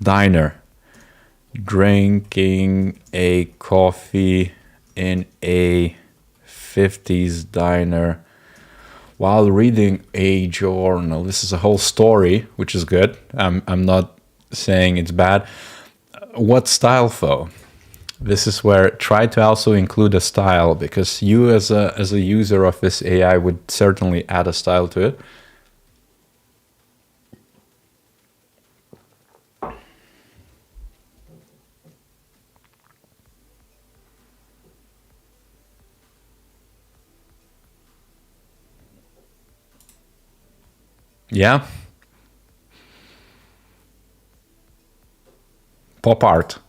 diner. Drinking a coffee in a 50s diner while reading a journal. This is a whole story, which is good. I'm not saying it's bad. What style though? This is where try to also include a style, because you as a user of this AI would certainly add a style to it. Yeah. Pop art.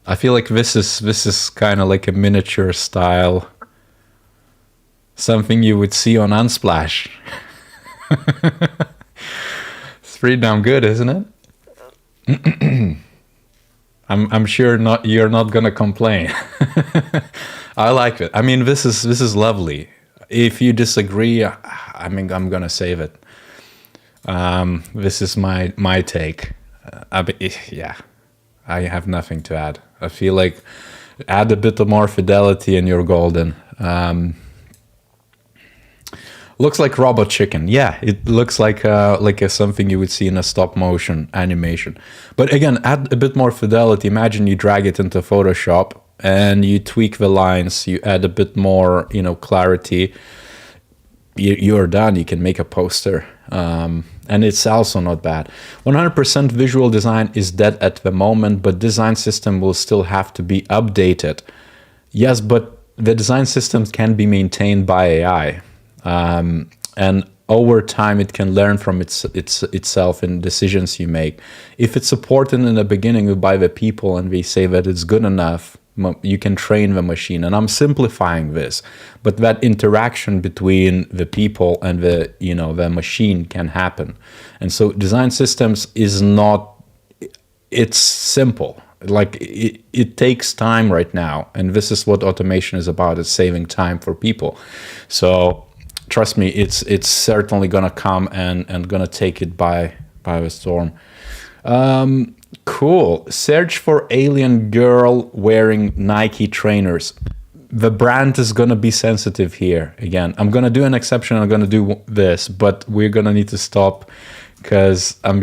I feel like this is kind of like a miniature style. Something you would see on Unsplash. It's pretty damn good, isn't it? I'm sure you're not gonna complain. I like it. I mean, this is lovely. If you disagree, I mean, I'm gonna save it. This is my take. Yeah, I have nothing to add. I feel like add a bit more fidelity and you're golden. Looks like robot chicken. Yeah, it looks like something you would see in a stop motion animation. But again, add a bit more fidelity. Imagine you drag it into Photoshop and you tweak the lines. You add a bit more, clarity. You're done. You can make a poster. And it's also not bad. 100% visual design is dead at the moment, but design system will still have to be updated. Yes, but the design systems can be maintained by AI. And over time, it can learn from itself in decisions you make. If it's supported in the beginning by the people and we say that it's good enough, you can train the machine. And I'm simplifying this, but that interaction between the people and the machine can happen. And so design systems is not, it's simple. Like it takes time right now. And this is what automation is about, is saving time for people. So trust me, it's certainly gonna come and gonna take it by the storm. Cool. Search for alien girl wearing Nike trainers. The brand is gonna be sensitive here. Again, I'm gonna do an exception. I'm gonna do this, but we're gonna need to stop because I'm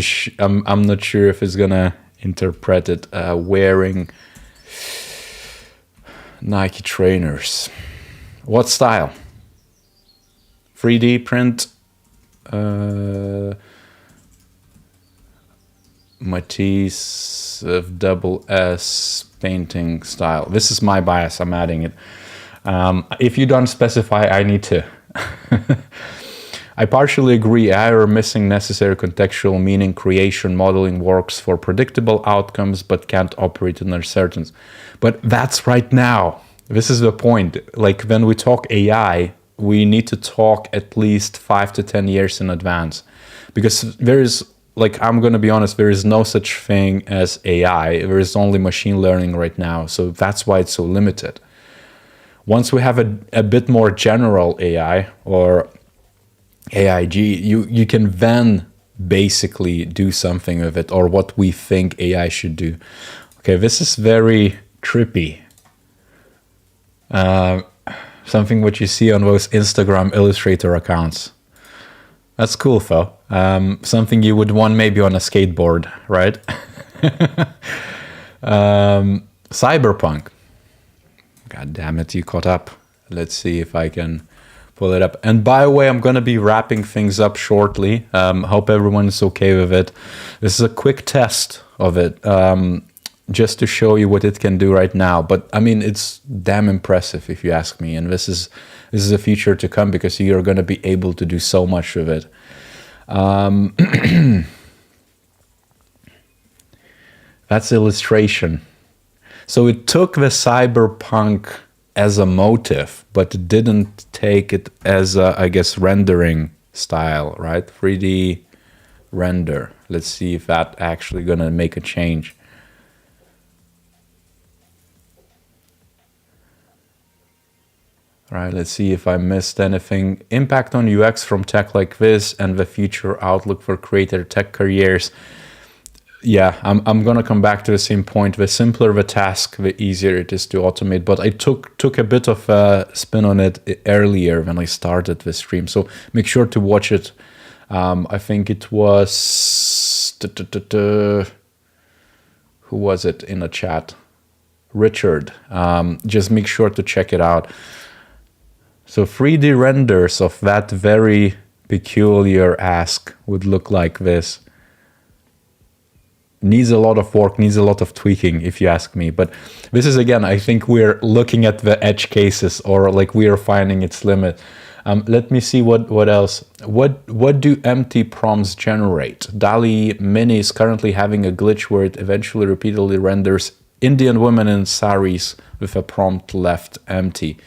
not sure if it's gonna interpret it. Wearing Nike trainers. What style? 3D print. Matisse of double S painting style. This is my bias. I'm adding it. If you don't specify, I need to. I partially agree. AI are missing necessary contextual meaning creation. Modeling works for predictable outcomes, but can't operate in uncertainty. But that's right now. This is the point. Like when we talk AI, we need to talk at least 5 to 10 years in advance, because there is, like, I'm going to be honest, there is no such thing as AI. There is only machine learning right now. So that's why it's so limited. Once we have a bit more general AI or AIG, you can then basically do something with it, or what we think AI should do. Okay, this is very trippy. Something what you see on those Instagram Illustrator accounts. That's cool, though. Something you would want maybe on a skateboard, right? Cyberpunk. God damn it, you caught up. Let's see if I can pull it up. And by the way, I'm going to be wrapping things up shortly. Hope everyone's okay with it. This is a quick test of it, just to show you what it can do right now. But I mean, it's damn impressive if you ask me. And this is a future to come, because you're going to be able to do so much with it. That's illustration. So it took the cyberpunk as a motive, but it didn't take it as a, I guess, rendering style, right? 3D render. Let's see if that actually gonna make a change. All right, let's see if I missed anything. Impact on UX from tech like this and the future outlook for creator tech careers. Yeah, I'm gonna come back to the same point. The simpler the task, the easier it is to automate. But I took a bit of a spin on it earlier when I started the stream. So make sure to watch it. I think it was... Who was it in the chat? Richard. Just make sure to check it out. So 3D renders of that very peculiar ask would look like this. Needs a lot of work, needs a lot of tweaking, if you ask me. But this is, again, I think we're looking at the edge cases, or like we are finding its limit. Let me see what else. What do empty prompts generate? DALL2 Mini is currently having a glitch where it eventually repeatedly renders Indian women in saris with a prompt left empty.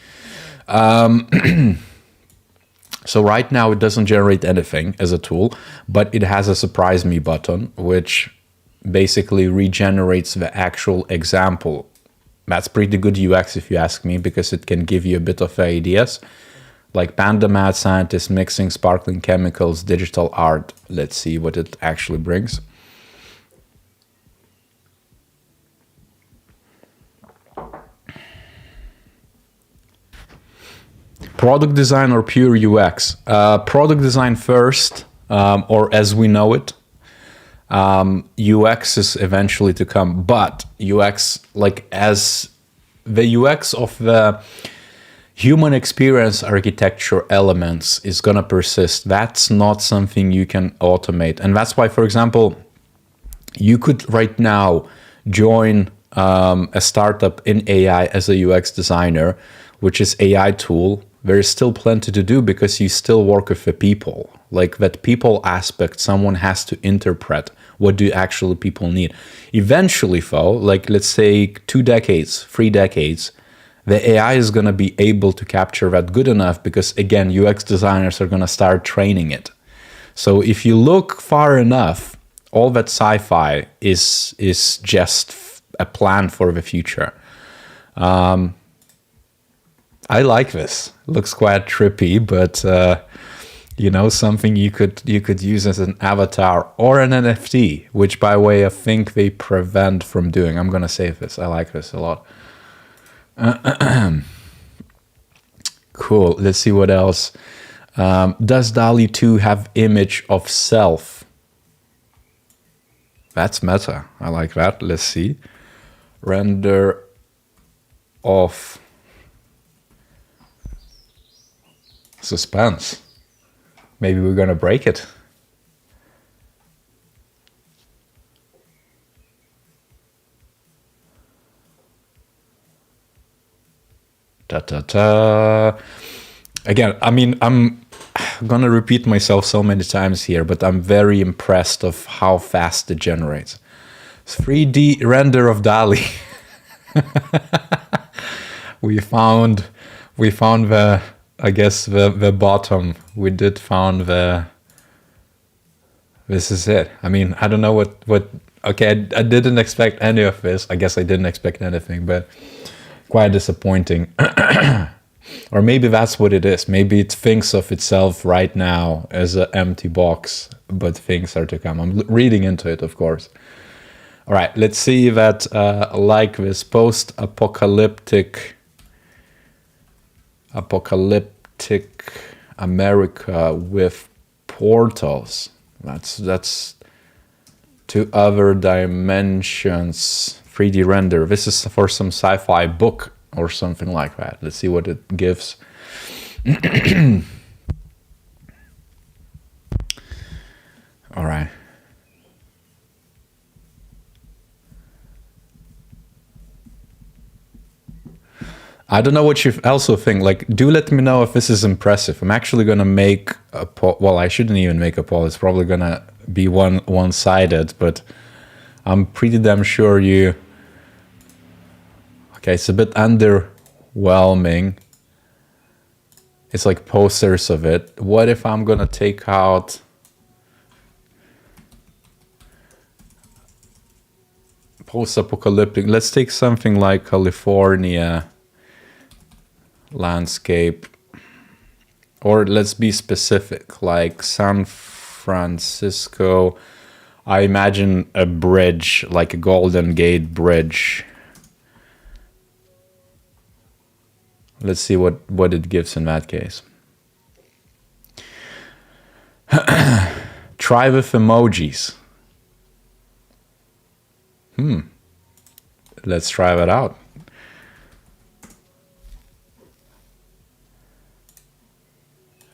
So right now it doesn't generate anything as a tool, but it has a surprise me button, which basically regenerates the actual example. That's pretty good UX if you ask me, because it can give you a bit of ideas. Like Panda mad scientist mixing sparkling chemicals, digital art. Let's see what it actually brings. Product design or pure UX? Product design first, or as we know it. UX is eventually to come, but UX, like as the UX of the human experience architecture elements is gonna persist. That's not something you can automate. And that's why, for example, you could right now join a startup in AI as a UX designer, which is AI tool. There is still plenty to do because you still work with the people. Like that people aspect, someone has to interpret what do actually people need. Eventually though, like let's say 2 decades, 3 decades, the AI is going to be able to capture that good enough because again, UX designers are going to start training it. So if you look far enough, all that sci-fi is just a plan for the future. I like this. Looks quite trippy, but you know, something you could use as an avatar or an NFT, which by the way, I think they prevent from doing. I'm gonna save this. I like this a lot. Cool. Let's see what else. Does DALLE2 have image of self? That's meta. I like that. Let's see. Render of suspense. Maybe we're gonna break it. Again, I mean, I'm gonna repeat myself so many times here, but I'm very impressed of how fast it generates. 3D render of DALL-E. we found the, I guess the bottom. We did found the. This is it. I mean, I don't know what. Okay, I didn't expect any of this. I guess I didn't expect anything, but quite disappointing. Or maybe that's what it is. Maybe it thinks of itself right now as an empty box, but things are to come. I'm reading into it, of course. All right, let's see that like this post-apocalyptic America with portals. That's to other dimensions. 3D render. This is for some sci-fi book or something like that. Let's see what it gives. All right. I don't know what you also think. Like, do let me know if this is impressive. I'm actually gonna make a poll. Well, I shouldn't even make a poll. It's probably gonna be one-sided, but I'm pretty damn sure you. Okay, it's a bit underwhelming. It's like posters of it. What if I'm gonna take out post-apocalyptic? Let's take something like California landscape, or let's be specific, like San Francisco. I imagine a bridge, like a Golden Gate Bridge. Let's see what it gives in that case. Try with emojis. Let's try that out.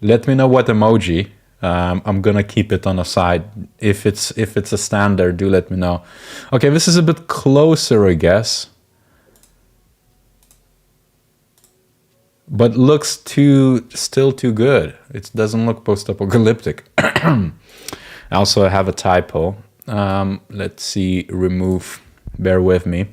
Let me know what emoji. I'm gonna keep it on a side. If it's a standard, do let me know. Okay, this is a bit closer, I guess. But looks still too good. It doesn't look post-apocalyptic. Also, I have a typo. Let's see, remove. Bear with me.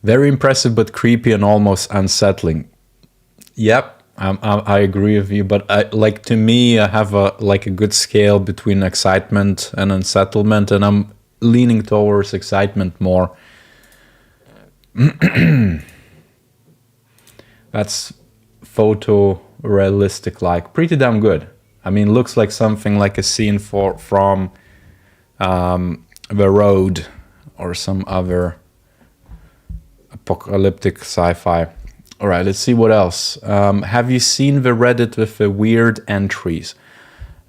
Very impressive, but creepy and almost unsettling. Yep, I agree with you, but like to me, I have a good scale between excitement and unsettlement, and I'm leaning towards excitement more. That's photorealistic, like pretty damn good. I mean, looks like something like a scene from The Road or some other apocalyptic sci-fi. All right, let's see what else. Have you seen the Reddit with the weird entries?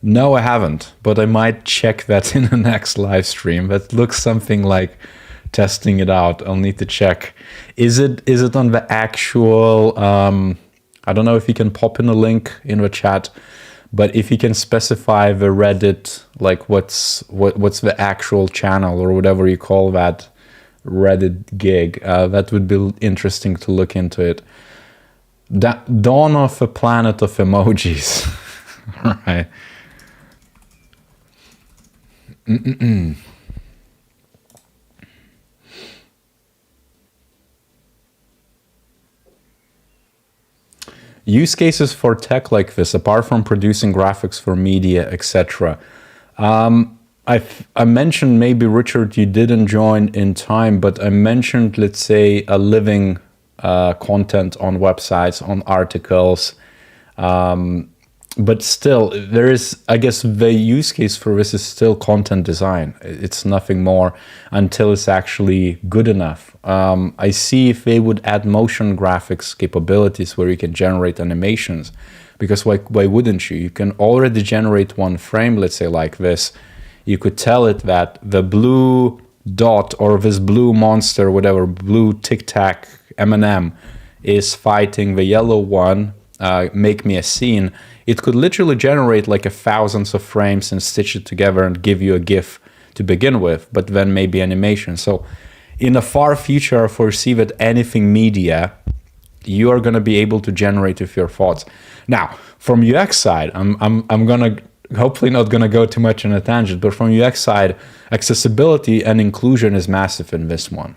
No, I haven't, but I might check that in the next live stream. That looks something like testing it out. I'll need to check. Is it on the actual? I don't know if you can pop in a link in the chat, but if you can specify the Reddit, like what's the actual channel or whatever you call that Reddit gig, that would be interesting to look into it. Dawn of a planet of emojis. All right. Use cases for tech like this, apart from producing graphics for media, etc. I mentioned, maybe Richard, you didn't join in time, but I mentioned, let's say, a living content on websites, on articles. But still, there is, I guess, the use case for this is still content design. It's nothing more until it's actually good enough. I see if they would add motion graphics capabilities where you can generate animations, because why wouldn't you? You can already generate one frame, let's say like this. You could tell it that the blue dot or this blue monster, whatever, blue Tic Tac M&M is fighting the yellow one, make me a scene. It could literally generate like thousands of frames and stitch it together and give you a GIF to begin with, but then maybe animation. So in the far future, I foresee that anything media, you are going to be able to generate with your thoughts. Now, from UX side, I'm going to hopefully not going to go too much on a tangent, but from UX side, accessibility and inclusion is massive in this one.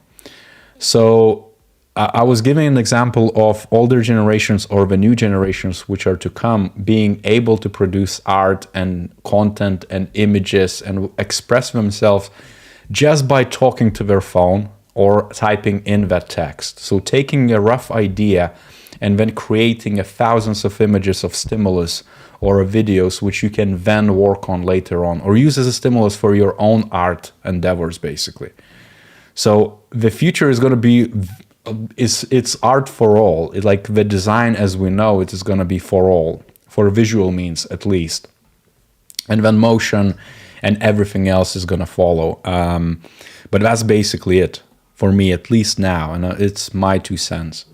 So I was giving an example of older generations or the new generations which are to come being able to produce art and content and images and express themselves just by talking to their phone or typing in that text. So taking a rough idea and then creating thousands of images of stimulus or videos which you can then work on later on or use as a stimulus for your own art endeavors, basically. So the future is going to be, it's art for all. Like the design as we know it is going to be for all, for visual means at least. And then motion and everything else is going to follow. But that's basically it for me, at least now. And it's my 2 cents.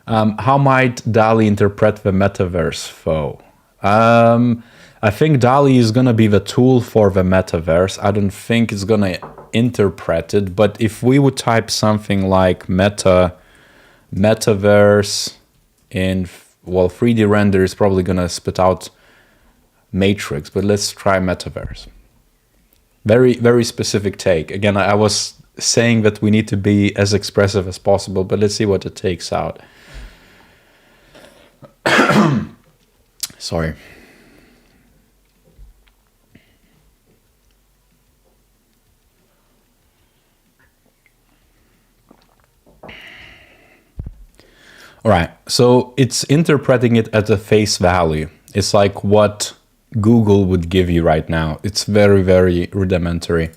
How might DALL-E interpret the metaverse, Fo? I think DALL-E is going to be the tool for the metaverse. I don't think it's going to interpret it, but if we would type something like metaverse in, well, 3D render is probably going to spit out matrix, but let's try metaverse. Very, very specific take. Again, I was saying that we need to be as expressive as possible, but let's see what it takes out. Sorry. All right, so it's interpreting it at a face value. It's like what Google would give you right now. It's very, very rudimentary.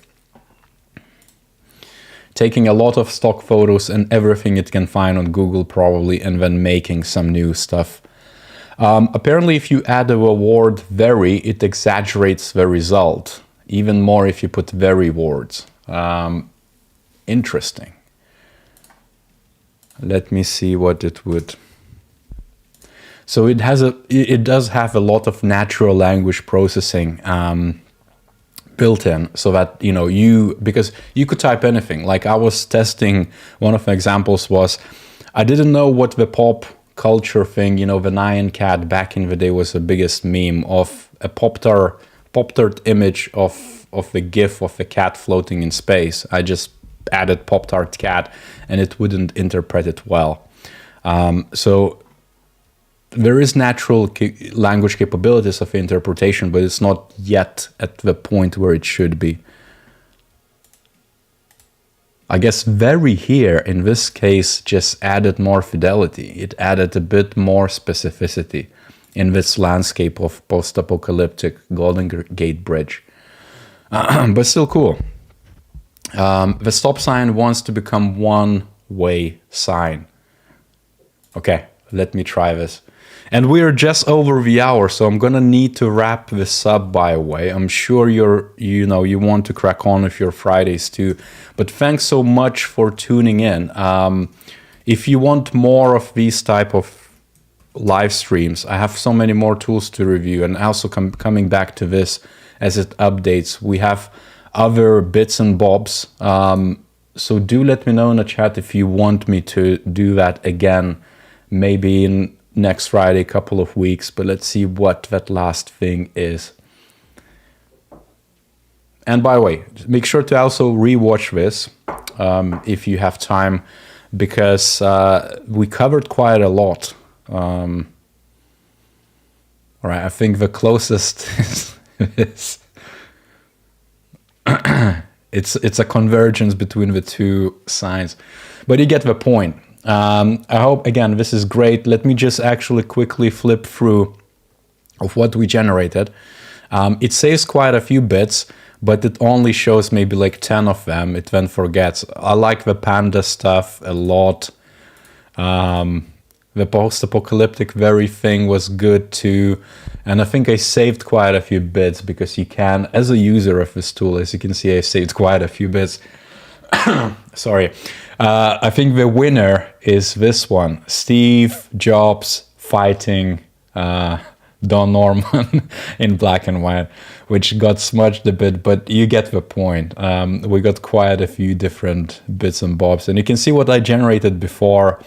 Taking a lot of stock photos and everything it can find on Google probably, and then making some new stuff. Apparently, if you add a word very, it exaggerates the result. Even more if you put very words. Interesting. Let me see what it would. So it does have a lot of natural language processing built in, so that because you could type anything. Like I was testing, one of the examples was, I didn't know what the pop culture thing, the Nyan cat back in the day was the biggest meme of a Pop-Tart image of the GIF of the cat floating in space. I just added Pop-Tart cat and it wouldn't interpret it well. So there is natural language capabilities of interpretation, but it's not yet at the point where it should be. I guess very here in this case just added more fidelity. It added a bit more specificity in this landscape of post-apocalyptic Golden Gate Bridge. But still cool. The stop sign wants to become one-way sign. Okay, let me try this. And we're just over the hour, so I'm gonna need to wrap this up, by the way. I'm sure you want to crack on with your Fridays too. But thanks so much for tuning in. If you want more of these type of live streams, I have so many more tools to review, and also coming back to this as it updates. We have other bits and bobs. So do let me know in the chat if you want me to do that again, maybe in next Friday, couple of weeks, but let's see what that last thing is. And by the way, make sure to also rewatch this if you have time, because we covered quite a lot. All right, I think the closest is it's a convergence between the two signs, but you get the point. I hope, again, this is great. Let me just actually quickly flip through of what we generated. It saves quite a few bits, but it only shows maybe like 10 of them. It then forgets. I like the Panda stuff a lot. The post-apocalyptic very thing was good too. And I think I saved quite a few bits because you can, as a user of this tool, as you can see, I saved quite a few bits. Sorry. I think the winner is this one, Steve Jobs fighting Don Norman in black and white, which got smudged a bit, but you get the point. We got quite a few different bits and bobs, and you can see what I generated before,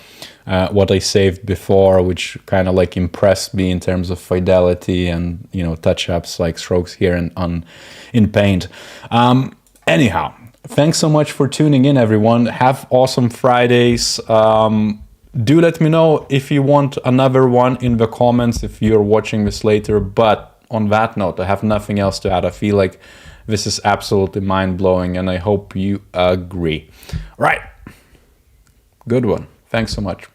what I saved before, which kind of like impressed me in terms of fidelity and, you know, touch-ups like strokes here and in Paint. Anyhow, thanks so much for tuning in, everyone. Have awesome Fridays. Do let me know if you want another one in the comments if you're watching this later. But on that note, I have nothing else to add. I feel like this is absolutely mind-blowing, and I hope you agree. Right. Good one. Thanks so much.